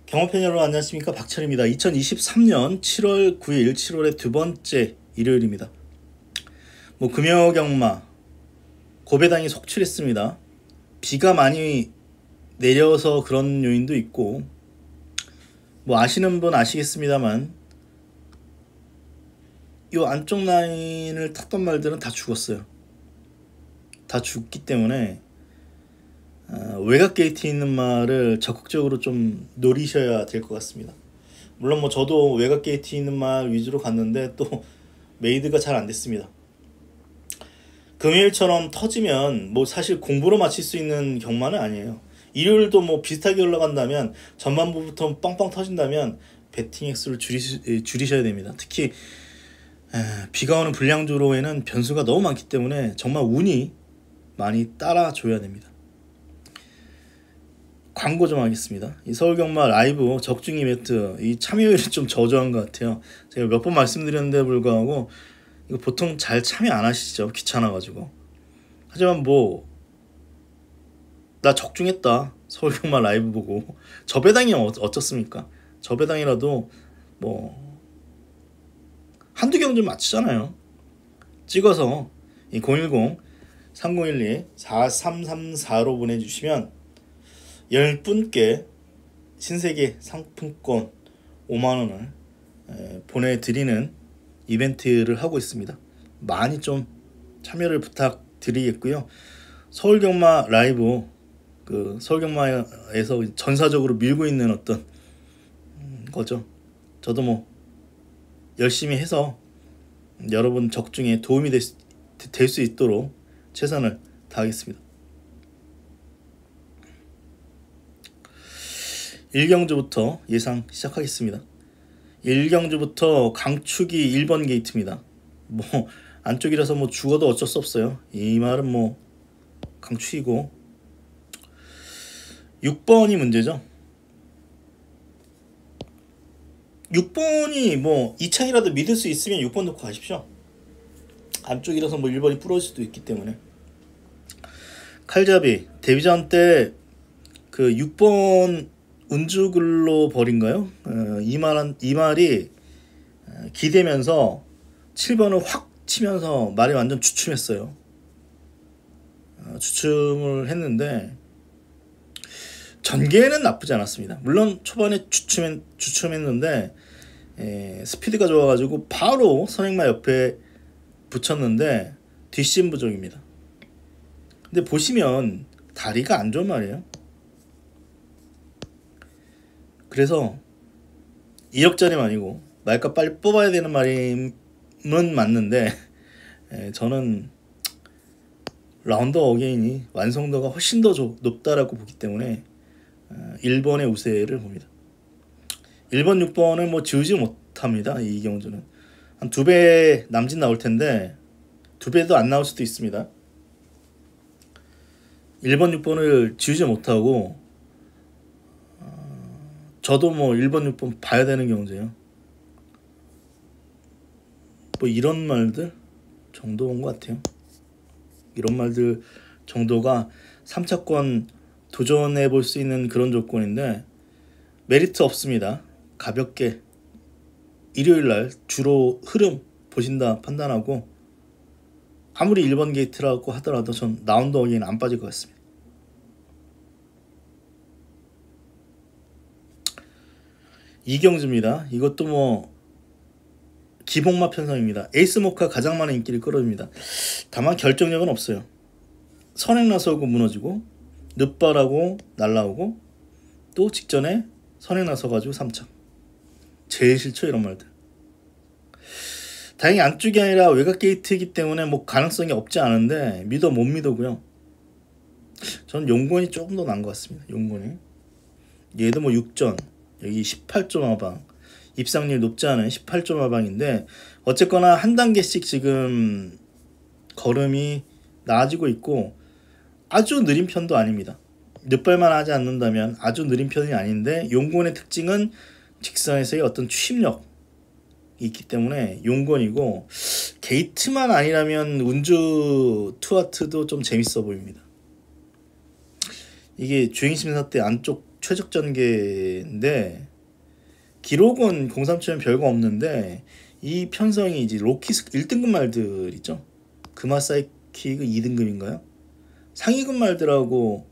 경호편 여러분 안녕하십니까, 박철입니다. 2023년 7월 9일 7월의 두 번째 일요일입니다. 금요경마 고배당이 속출했습니다. 비가 많이 내려서 그런 요인도 있고, 아시는 분 아시겠습니다만 이 안쪽 라인을 탔던 말들은 다 죽었어요. 다 죽기 때문에 외곽 게이트 있는 말을 적극적으로 좀 노리셔야 될 것 같습니다. 물론 저도 외곽 게이트 있는 말 위주로 갔는데 또 메이드가 잘 안 됐습니다. 금요일처럼 터지면 사실 공부로 맞힐 수 있는 경마는 아니에요. 일요일도 비슷하게 올라간다면, 전반부부터 빵빵 터진다면 베팅 액수를 줄이셔야 됩니다. 특히 비가 오는 불량주로에는 변수가 너무 많기 때문에 정말 운이 많이 따라줘야 됩니다. 광고 좀 하겠습니다. 이 서울경마 라이브 적중 이벤트, 이 참여율이 좀 저조한 것 같아요. 제가 몇 번 말씀드렸는데 불구하고 이거 보통 잘 참여 안 하시죠, 귀찮아가지고. 하지만 나 적중했다, 서울경마 라이브 보고. 저 배당이 어쩌습니까? 저 배당이라도 한두 경 좀 맞추잖아요. 찍어서 이 010-3012-4334로 보내주시면 10분께 신세계 상품권 5만원을 보내드리는 이벤트를 하고 있습니다. 많이 좀 참여를 부탁드리겠고요. 서울경마 라이브, 서울경마에서 전사적으로 밀고 있는 어떤 거죠. 저도 열심히 해서 여러분 적중에 도움이 될 수 있도록 최선을 다하겠습니다. 1경주부터 예상 시작하겠습니다. 1경주부터 강축이 1번 게이트입니다. 안쪽이라서 죽어도 어쩔 수 없어요. 이 말은 강축이고, 6번이 문제죠. 6번이 이창이라도 믿을 수 있으면 6번 놓고 가십시오. 안쪽이라서 1번이 부러질 수도 있기 때문에. 칼잡이 데뷔전 때 6번 운주글로 버린가요? 이 말이 기대면서 7번을 확 치면서 말이 완전 주춤했어요. 주춤을 했는데 전개는 나쁘지 않았습니다. 물론 초반에 주춤했는데 스피드가 좋아가지고 바로 선행마 옆에 붙였는데 뒷심 부족입니다. 근데 보시면 다리가 안 좋은 말이에요. 그래서 2억짜리 아니고 말값 빨리 뽑아야 되는 말임은 맞는데, 저는 라운드 어게인이 완성도가 훨씬 더 높다라고 보기 때문에 1번의 우세를 봅니다. 1번 6번을 지우지 못합니다. 이 경주는 한 2배 남짓 나올 텐데 2배도 안 나올 수도 있습니다. 1번 6번을 지우지 못하고 저도 1번 6번 봐야 되는 경우죠. 이런 말들 정도인 것 같아요. 이런 말들 정도가 3차권 도전해 볼 수 있는 그런 조건인데 메리트 없습니다. 가볍게 일요일날 주로 흐름 보신다 판단하고, 아무리 1번 게이트라고 하더라도 전 라운드 어게인 안 빠질 것 같습니다. 이경주입니다. 이것도 기복마 편성입니다. 에이스 모카 가장 많은 인기를 끌어줍니다. 다만 결정력은 없어요. 선행 나서고 무너지고, 늦발하고 날라오고, 또 직전에 선행 나서가지고 3차. 제일 싫죠, 이런 말들. 다행히 안쪽이 아니라 외곽 게이트이기 때문에 가능성이 없지 않은데 못 믿어고요. 저는 용건이 조금 더 나은 것 같습니다. 용건이. 얘도 6전, 여기 18점 하방, 입상률 높지 않은 18점 하방인데 어쨌거나 한 단계씩 지금 걸음이 나아지고 있고 아주 느린 편도 아닙니다. 늦발만 하지 않는다면 아주 느린 편이 아닌데, 용건의 특징은 직선에서의 어떤 추임력이 있기 때문에 용건이고, 게이트만 아니라면 운주 투아트도 좀 재밌어 보입니다. 이게 주행심사 때 안쪽 최적 전개인데 기록은 037은 별거 없는데 이 편성이 이제 로키스 1등급 말들 있죠. 그마사이키가 2등급인가요? 상위급 말들하고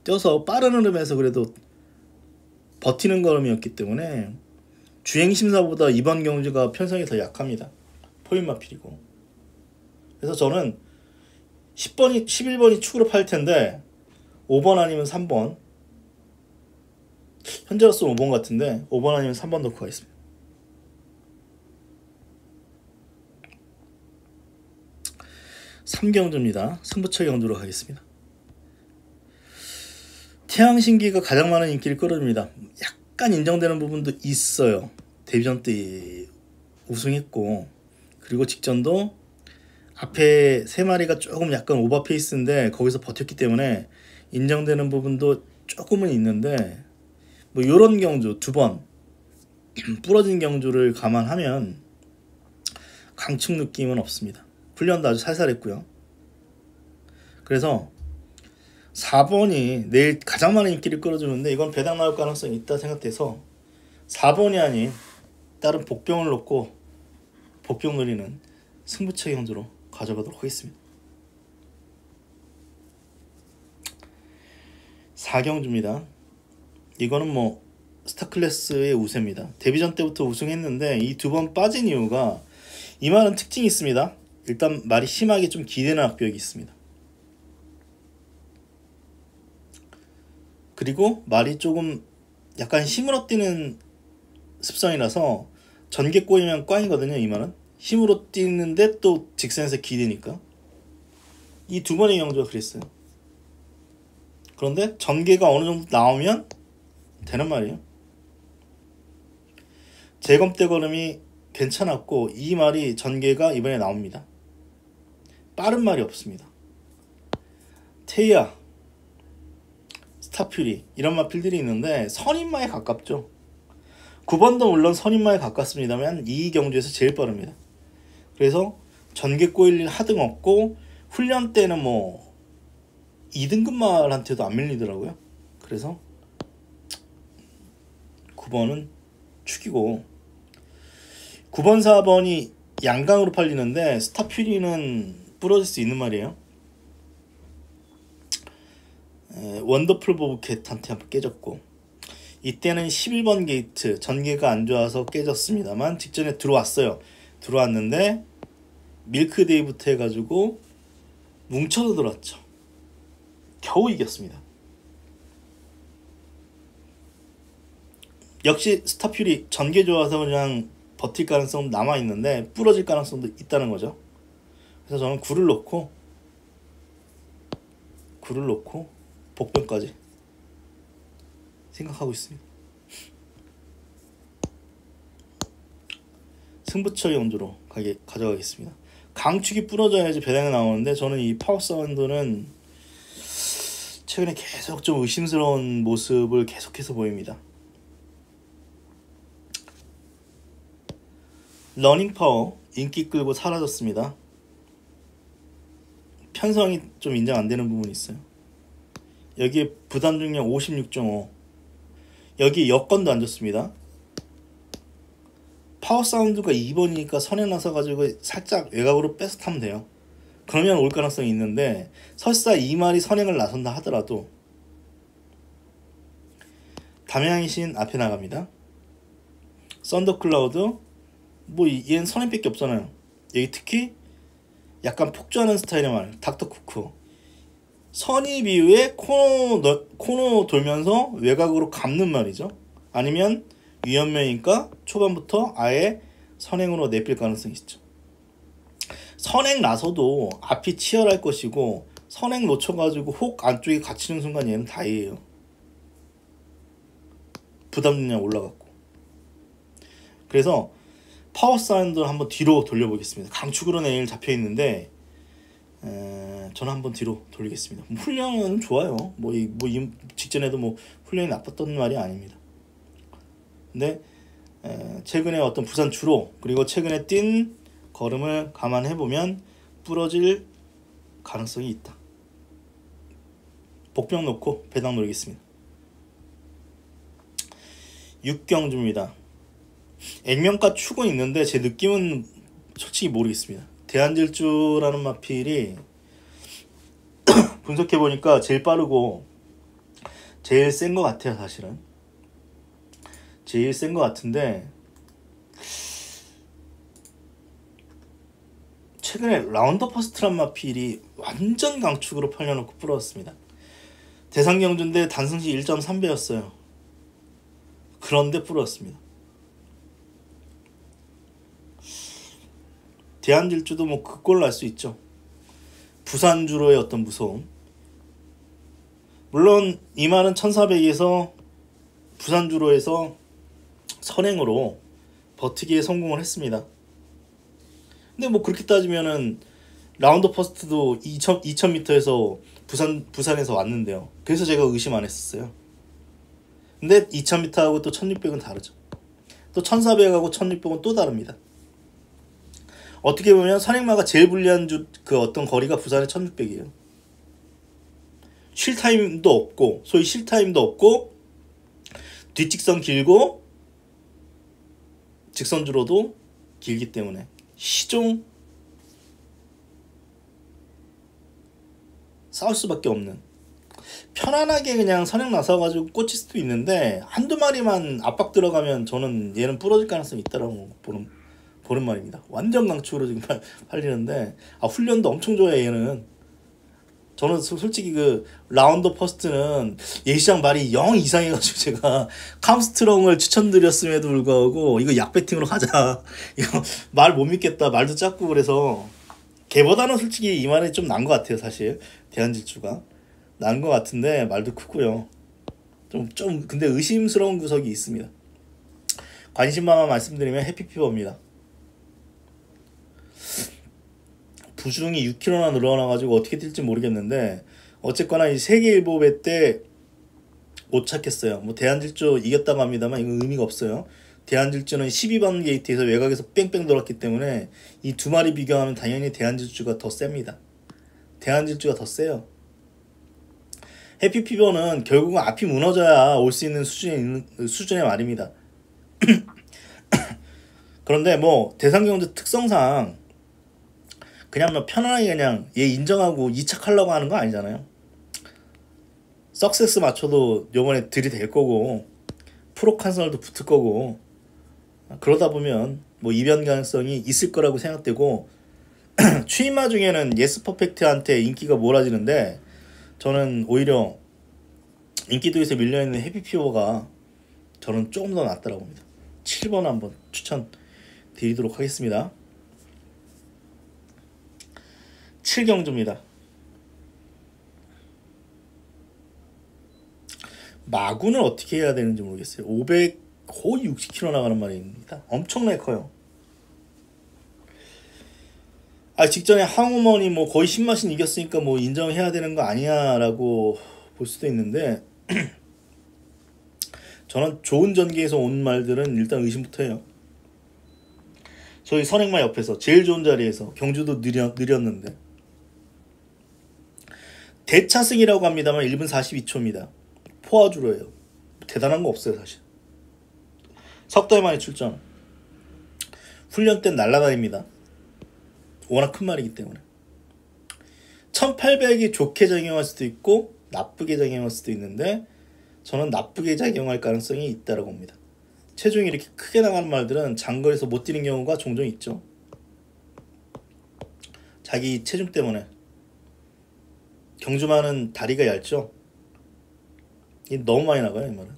뛰어서 빠른 흐름에서 그래도 버티는 걸음이었기 때문에 주행심사보다 이번 경주가 편성이 더 약합니다. 포인마필이고. 그래서 저는 10번이 11번이 축으로 팔 텐데 5번 아니면 3번, 현재로서는 5번 같은데 5번 아니면 3번 넣고 가겠습니다. 삼경주입니다. 승부처 경주로 가겠습니다. 태양신기가 가장 많은 인기를 끌어줍니다. 약간 인정되는 부분도 있어요. 데뷔전 때 우승했고, 그리고 직전도 앞에 3마리가 조금 약간 오버페이스인데 거기서 버텼기 때문에 인정되는 부분도 조금은 있는데, 뭐 요런 경주 2번 부러진 경주를 감안하면 강축 느낌은 없습니다. 훈련도 아주 살살했고요. 그래서 4번이 내일 가장 많은 인기를 끌어주는데 이건 배당 나올 가능성이 있다 생각돼서 4번이 아닌 다른 복병을 놓고 복병 노리는 승부처 경주로 가져가도록 하겠습니다. 4경주입니다. 이거는 뭐 스타클래스의 우세입니다. 데뷔전 때부터 우승했는데 이 2번 빠진 이유가 이 말은 특징이 있습니다. 일단 말이 심하게 좀 기대는 악벽이 있습니다. 그리고 말이 조금 약간 힘으로 뛰는 습성이라서 전개 꼬이면 꽝이거든요. 이 말은 힘으로 뛰는데 또 직선에서 기대니까 이 2번의 경주가 그랬어요. 그런데 전개가 어느 정도 나오면 되는 말이에요. 재검대 걸음이 괜찮았고 이 말이 전개가 이번에 나옵니다. 빠른 말이 없습니다. 테이아, 스타퓨리 이런 마필들이 있는데 선임마에 가깝죠. 9번도 물론 선임마에 가깝습니다만 이 경주에서 제일 빠릅니다. 그래서 전개 꼬일 일 하등 없고 훈련 때는 뭐 2등급 말한테도 안 밀리더라고요. 그래서 9번은 축이고 9번 4번이 양강으로 팔리는데 스타퓨리는 부러질 수 있는 말이에요. 원더풀 보브캣한테 한번 깨졌고 이때는 11번 게이트 전개가 안 좋아서 깨졌습니다만 직전에 들어왔어요. 들어왔는데 밀크데이부터 해가지고 뭉쳐서 들어왔죠. 겨우 이겼습니다. 역시 스타퓨리 전개 좋아서 그냥 버틸 가능성은 남아있는데 부러질 가능성도 있다는 거죠. 그래서 저는 9를 놓고 복병까지 생각하고 있습니다. 승부처 경주로 가져가겠습니다. 강축이 부러져야지 배당이 나오는데 저는 이 파워사운드는 최근에 계속 좀 의심스러운 모습을 계속해서 보입니다. 러닝파워 인기 끌고 사라졌습니다. 편성이 좀 인정 안 되는 부분이 있어요. 여기에 부담 중량 56.5 여기 여건도 안 좋습니다. 파워 사운드가 2번이니까 선에 나서 가지고 살짝 외곽으로 빼서 타면 돼요. 그러면 올 가능성이 있는데 설사 이 말이 선행을 나선다 하더라도 담양의 신 앞에 나갑니다. 썬더클라우드 뭐 얘는 선행밖에 없잖아요. 여기 특히 약간 폭주하는 스타일의 말 닥터쿠크 선입 이후에 코너 돌면서 외곽으로 감는 말이죠. 아니면 위험면이니까 초반부터 아예 선행으로 내필 가능성이 있죠. 선행 나서도 앞이 치열할 것이고 선행 놓쳐가지고 혹 안쪽에 갇히는 순간 얘는 다이에요. 부담 중량 올라갔고. 그래서 파워 사운드를 한번 뒤로 돌려보겠습니다. 강축으로 내일 잡혀있는데 저는 한번 뒤로 돌리겠습니다. 훈련은 좋아요. 이 직전에도 뭐 훈련이 나빴던 말이 아닙니다. 근데 최근에 어떤 부산 주로 그리고 최근에 뛴 걸음을 감안해보면 부러질 가능성이 있다. 복병 놓고 배당 노리겠습니다. 육경주입니다. 액면가 축은 있는데 제 느낌은 솔직히 모르겠습니다. 대한질주라는 마필이 분석해보니까 제일 빠르고 제일 센 것 같아요. 사실은 제일 센 것 같은데 최근에 라운더 퍼스트란 마필이 완전 강축으로 팔려놓고 부러웠습니다. 대상경주인데 단승시 1.3배였어요. 그런데 부러웠습니다. 대한질주도 뭐 그꼴로 알 수 있죠. 부산주로의 어떤 무서움. 물론 이 말은 1400에서 부산주로에서 선행으로 버티기에 성공을 했습니다. 근데 뭐 그렇게 따지면은 라운더 퍼스트도 2000m에서 부산에서 왔는데요. 그래서 제가 의심 안 했었어요. 근데 2000m하고 또 1600은 다르죠. 또 1400하고 1600은 또 다릅니다. 어떻게 보면 선행마가 제일 불리한 그 어떤 거리가 부산의 1600이에요. 쉴 타임도 없고, 소위 쉴 타임도 없고, 뒷직선 길고, 직선주로도 길기 때문에 시종 싸울 수밖에 없는, 편안하게 그냥 선행 나서가지고 꽂힐 수도 있는데 한두 마리만 압박 들어가면 저는 얘는 부러질 가능성이 있다라고 보는 말입니다. 완전 강축으로 지금 팔리는데 훈련도 엄청 좋아해 얘는. 저는 솔직히 그 라운더 퍼스트는 예시장 말이 0 이상해가지고 제가 캄스트롱을 추천드렸음에도 불구하고 이거 약배팅으로 하자, 이거 말 못 믿겠다, 말도 작고, 그래서 걔보다는 솔직히 이 말이 좀 난 것 같아요. 사실 대한질주가 난 것 같은데 말도 크고요. 좀 근데 의심스러운 구석이 있습니다. 관심만만 말씀드리면 해피피버입니다. 부중이 6kg나 늘어나가지고 어떻게 뛸지 모르겠는데 어쨌거나 이 세계일보배 때 못 찾겠어요. 뭐 대한질주 이겼다고 합니다만 이건 의미가 없어요. 대한질주는 12번 게이트에서 외곽에서 뺑뺑 돌았기 때문에 이 두 마리 비교하면 당연히 대한질주가 더 셉니다. 대한질주가 더 세요. 해피피버는 결국은 앞이 무너져야 올 수 있는 수준의 말입니다. 그런데 뭐 대상경주 특성상 그냥 뭐 편안하게 그냥 얘 인정하고 2차 하려고 하는 거 아니잖아요. 석세스 맞춰도 요번에 들이댈 거고 프로 칸설도 붙을 거고, 그러다 보면 뭐 이변 가능성이 있을 거라고 생각되고 추임마 중에는 예스 퍼펙트한테 인기가 몰아지는데 저는 오히려 인기도에서 밀려있는 해피피버가 저는 조금 더 낫다라고 봅니다. 7번 한번 추천 드리도록 하겠습니다. 7경주입니다. 마구는 어떻게 해야 되는지 모르겠어요. 500 거의 60km 나가는 말입니다. 엄청나게 커요. 직전에 항우먼이 뭐 거의 10마신 이겼으니까 뭐 인정해야 되는 거 아니야 라고 볼 수도 있는데 저는 좋은 전기에서 온 말들은 일단 의심부터 해요. 저희 선행마 옆에서 제일 좋은 자리에서 경주도 느렸는데 대차승이라고 합니다만 1분 42초입니다. 포화주로예요. 대단한 거 없어요 사실. 석 달 만에 출전. 훈련 땐 날아다닙니다. 워낙 큰 말이기 때문에 1800이 좋게 작용할 수도 있고 나쁘게 작용할 수도 있는데 저는 나쁘게 작용할 가능성이 있다고 봅니다. 체중이 이렇게 크게 나가는 말들은 장거리에서 못 뛰는 경우가 종종 있죠. 자기 체중 때문에. 경주마는 다리가 얇죠. 이게 너무 많이 나가요 이 말은.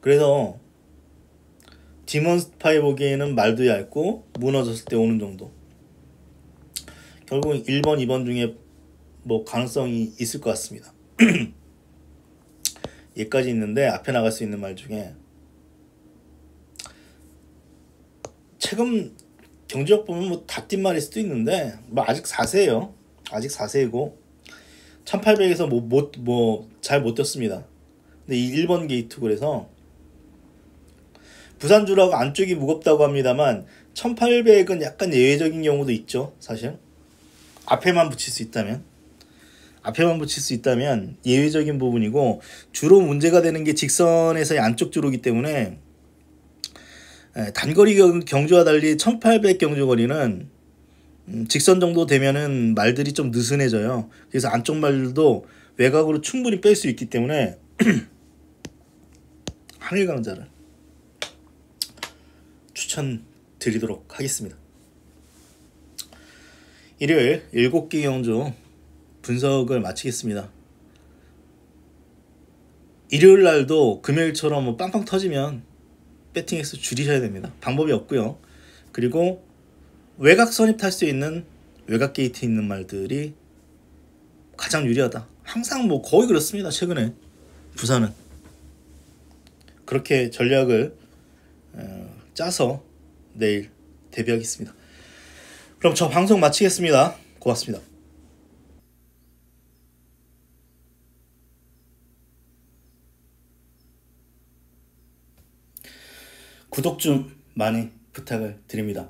그래서 디몬스파이 보기에는 말도 얇고 무너졌을 때 오는 정도. 결국 1번 2번 중에 뭐 가능성이 있을 것 같습니다. 얘까지 있는데 앞에 나갈 수 있는 말 중에 최근 경주력 보면 뭐 다 뛴 말일 수도 있는데 뭐 아직 4세예요. 아직 4세이고 1800에서 잘 못 뛰었습니다. 근데 이 1번 게이트 그래서 부산주라고 안쪽이 무겁다고 합니다만 1800은 약간 예외적인 경우도 있죠. 사실 앞에만 붙일 수 있다면 앞에만 붙일 수 있다면 예외적인 부분이고, 주로 문제가 되는 게 직선에서의 안쪽 주로기 때문에 단거리 경주와 달리 1800 경주거리는 직선 정도 되면은 말들이 좀 느슨해져요. 그래서 안쪽 말들도 외곽으로 충분히 뺄 수 있기 때문에 하늘강자를 추천드리도록 하겠습니다. 일요일 7개 경주 분석을 마치겠습니다. 일요일 날도 금요일처럼 뭐 빵빵 터지면 배팅 횟수 줄이셔야 됩니다. 방법이 없고요. 그리고 외곽 선입탈 수 있는 외곽 게이트 있는 말들이 가장 유리하다. 항상 뭐 거의 그렇습니다. 최근에 부산은 그렇게 전략을 짜서 내일 데뷔하겠습니다. 그럼 저 방송 마치겠습니다. 고맙습니다. 구독 좀 많이 부탁을 드립니다.